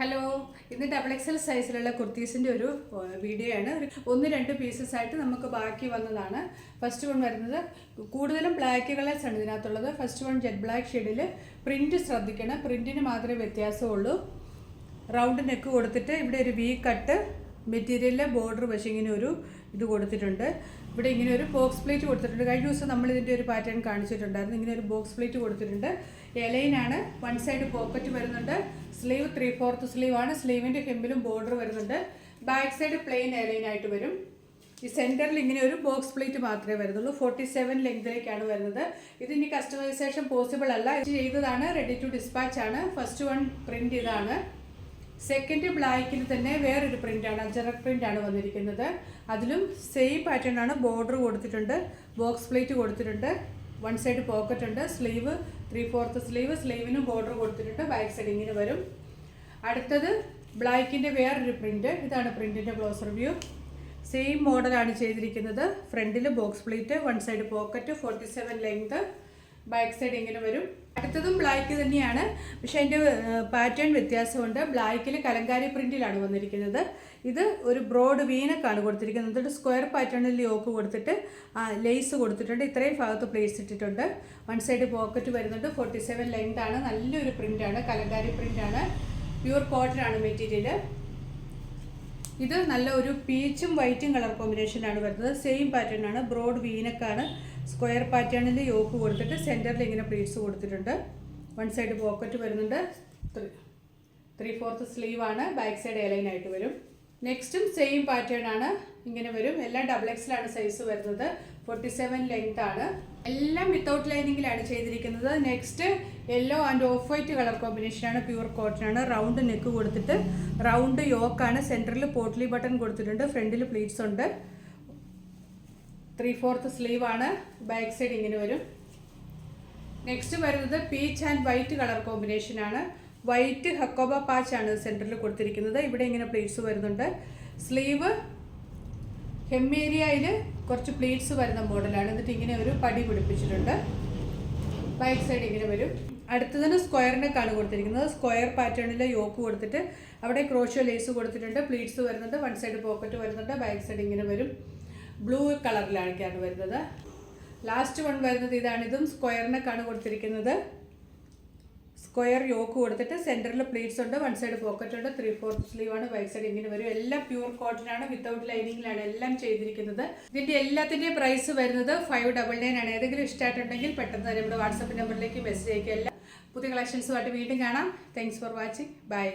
Hello, ഇന്ന് double XL സൈസിലുള്ള കുർത്തീസിൻ്റെ ഒരു വീഡിയോ ആണ്. ഒന്ന് രണ്ട് പീസസ് ആയിട്ട് നമുക്ക് ബാക്കി വന്നതാണ്. ഫസ്റ്റ് വൺ വരുന്നത് കൂടുതലും ബ്ലാക്ക് കളേഴ്സ് ആണ് ഇതിനകത്തുള്ളത്. ഫസ്റ്റ് വൺ ജെറ്റ് ബ്ലാക്ക് ഷെയ്ഡിൽ പ്രിൻറ്റ് ശ്രദ്ധിക്കണം, പ്രിൻറ്റിന് മാത്രമേ വ്യത്യാസമുള്ളൂ. റൗണ്ട് നെക്ക് കൊടുത്തിട്ട് ഇവിടെ ഒരു വി കട്ട് മെറ്റീരിയലിലെ ബോർഡർ വശം ഇങ്ങനെ ഒരു ഇത് കൊടുത്തിട്ടുണ്ട്. ഇവിടെ ഇങ്ങനെ ഒരു ബോക്സ് പ്ലേറ്റ് കൊടുത്തിട്ടുണ്ട്. കഴിഞ്ഞ ദിവസം നമ്മൾ ഇതിൻ്റെ ഒരു പാറ്റേൺ കാണിച്ചിട്ടുണ്ടായിരുന്നു. ഇങ്ങനെ ഒരു ബോക്സ് പ്ലേറ്റ് കൊടുത്തിട്ടുണ്ട്. എലൈനാണ്, വൺ സൈഡ് പോക്കറ്റ് വരുന്നുണ്ട്. സ്ലീവ് 3/4 സ്ലീവ് ആണ്. സ്ലീവിൻ്റെ ഹെമ്പിലും ബോർഡർ വരുന്നുണ്ട്. ബാക്ക് സൈഡ് പ്ലെയിൻ എലൈനായിട്ട് വരും. ഈ സെൻറ്ററിൽ ഇങ്ങനെ ഒരു ബോക്സ് പ്ലേറ്റ് മാത്രമേ വരുന്നുള്ളൂ. 47 ലെങ്തിലേക്കാണ് വരുന്നത്. ഇതിന് കസ്റ്റമൈസേഷൻ പോസിബിൾ അല്ല, ഇത് ചെയ്തതാണ്, റെഡി ടു ഡിസ്പാച്ച് ആണ്. ഫസ്റ്റ് വൺ പ്രിൻറ്റ് ഇതാണ്. സെക്കൻഡ് ബ്ലാക്കിൽ തന്നെ വേറൊരു പ്രിൻ്റാണ്, അജറക് പ്രിൻ്റാണ് വന്നിരിക്കുന്നത്. അതിലും സെയിം പാറ്റേൺ ആണ്. ബോർഡർ കൊടുത്തിട്ടുണ്ട്, ബോക്സ് പ്ലേറ്റ് കൊടുത്തിട്ടുണ്ട്, വൺ സൈഡ് പോക്കറ്റ് ഉണ്ട്. സ്ലീവ് 3/4 സ്ലീവ്, സ്ലീവിനും ബോർഡർ കൊടുത്തിട്ടുണ്ട്. ബാക്ക് സൈഡ് ഇങ്ങനെ വരും. അടുത്തത് ബ്ലാക്കിൻ്റെ വേറൊരു പ്രിൻ്റ്. ഇതാണ് പ്രിൻറ്റിൻ്റെ ക്ലോസർ വ്യൂ. സെയിം മോഡലാണ് ചെയ്തിരിക്കുന്നത്. ഫ്രണ്ടിൽ box plate, one side pocket, 47 length, back side ഇങ്ങനെ വരും. അടുത്തതും ബ്ലാക്ക് തന്നെയാണ്, പക്ഷേ അതിൻ്റെ പാറ്റേൺ വ്യത്യാസമുണ്ട്. ബ്ലാക്കിൽ കലങ്കാരി പ്രിൻറ്റിലാണ് വന്നിരിക്കുന്നത്. ഇത് ഒരു ബ്രോഡ് വീനക്കാണ് കൊടുത്തിരിക്കുന്നത്. എന്നിട്ട് സ്ക്വയർ പാറ്റേണിൽ യോക്ക് കൊടുത്തിട്ട് ലേസ് കൊടുത്തിട്ടുണ്ട്. ഇത്രയും ഭാഗത്ത് പ്ലേസ് ഇട്ടിട്ടുണ്ട്. വൺ സൈഡ് പോക്കറ്റ് വരുന്നുണ്ട്. 47 ലെങ്ത് ആണ്. നല്ലൊരു പ്രിൻ്റാണ്, കലങ്കാരി പ്രിൻ്റാണ്. പ്യൂർ കോട്ടൺ ആണ് മെറ്റീരിയൽ. ഇത് നല്ല ഒരു പീച്ചും വൈറ്റും കളർ കോമ്പിനേഷനാണ് വരുന്നത്. സെയിം പാറ്റേൺ ആണ്. ബ്രോഡ് വീനക്കാണ്. സ്ക്വയർ പാറ്റേണിൽ യോക്ക് കൊടുത്തിട്ട് സെൻറ്ററിൽ ഇങ്ങനെ പ്ലീറ്റ്സ് കൊടുത്തിട്ടുണ്ട്. വൺ സൈഡ് പോക്കറ്റ് വരുന്നുണ്ട്. 3/4 സ്ലീവാണ്. ബാക്ക് സൈഡ് എലൈനായിട്ട് വരും. നെക്സ്റ്റും സെയിം പാറ്റേൺ ആണ്, ഇങ്ങനെ വരും. എല്ലാം ഡബിൾ എക്സിലാണ് സൈസ് വരുന്നത്. 47 ലെങ്ത് ആണ്. എല്ലാം വിത്തൗട്ട് ലൈനിങ്ങിലാണ് ചെയ്തിരിക്കുന്നത്. Next yellow and of white colour കോമ്പിനേഷനാണ്. പ്യൂർ കോട്ടൺ ആണ്. റൗണ്ട് നെക്ക് കൊടുത്തിട്ട് റൗണ്ട് യോക്കാണ്. സെൻറ്ററിൽ പോട്ട്ലി ബട്ടൺ കൊടുത്തിട്ടുണ്ട്. ഫ്രണ്ടിൽ പ്ലീറ്റ്സ് ഉണ്ട്. 3/4 സ്ലീവാണ്. ബാക്ക് സൈഡ് ഇങ്ങനെ വരും. നെക്സ്റ്റ് വരുന്നത് പീച്ച് ആൻഡ് വൈറ്റ് കളർ കോമ്പിനേഷനാണ്. വൈറ്റ് ഹക്കോബ പാച്ചാണ് സെൻറ്ററിൽ കൊടുത്തിരിക്കുന്നത്. ഇവിടെ ഇങ്ങനെ പ്ലീറ്റ്സ് വരുന്നുണ്ട്. സ്ലീവ് ഹെമ്മേരിയയിൽ കുറച്ച് പ്ലീറ്റ്സ് വരുന്ന മോഡലാണ്. എന്നിട്ട് ഇങ്ങനെ ഒരു പടി പിടിപ്പിച്ചിട്ടുണ്ട്. ബാക്ക് സൈഡ് ഇങ്ങനെ വരും. അടുത്തതിന് സ്ക്വയർ നെക്കാണ് കൊടുത്തിരിക്കുന്നത്. സ്ക്വയർ പാറ്റേണിൽ യോക്ക് കൊടുത്തിട്ട് അവിടെ ക്രോഷ്യോ ലേസ് കൊടുത്തിട്ടുണ്ട്. പ്ലീറ്റ്സ് വരുന്നുണ്ട്. വൺ സൈഡ് പോക്കറ്റ് വരുന്നുണ്ട്. ബാക്ക് സൈഡ് ഇങ്ങനെ വരും. ബ്ലൂ കളറിലാണ് വരുന്നത്. ലാസ്റ്റ് വൺ വരുന്നത് ഇതാണ്. ഇതും സ്ക്വയർ നെക്കാണ് കൊടുത്തിരിക്കുന്നത്. സ്ക്വയർ യോക്ക് കൊടുത്തിട്ട് സെൻറ്ററിൽ പ്ലീറ്റ്സ് ഉണ്ട്. വൺ സൈഡ് പോക്കറ്റ് ഉണ്ട്. 3/4 സ്ലീവാണ്. ബാക്ക് സൈഡ് ഇങ്ങനെ വരും. എല്ലാം പ്യൂർ കോട്ടൺ ആണ്. വിത്തൗട്ട് ലൈനിങ്ങിലാണ് എല്ലാം ചെയ്തിരിക്കുന്നത്. ഇതിൻ്റെ എല്ലാത്തിൻ്റെയും പ്രൈസ് വരുന്നത് 599 ആണ്. ഏതെങ്കിലും ഇഷ്ടമായിട്ടുണ്ടെങ്കിൽ പെട്ടെന്ന് തന്നെ നമ്മുടെ വാട്സപ്പ് നമ്പറിലേക്ക് മെസ്സേജ് അയക്കുക. എല്ലാം പുതിയ കളക്ഷൻസുമായിട്ട് വീണ്ടും കാണാം. Thanks for watching. ബൈ.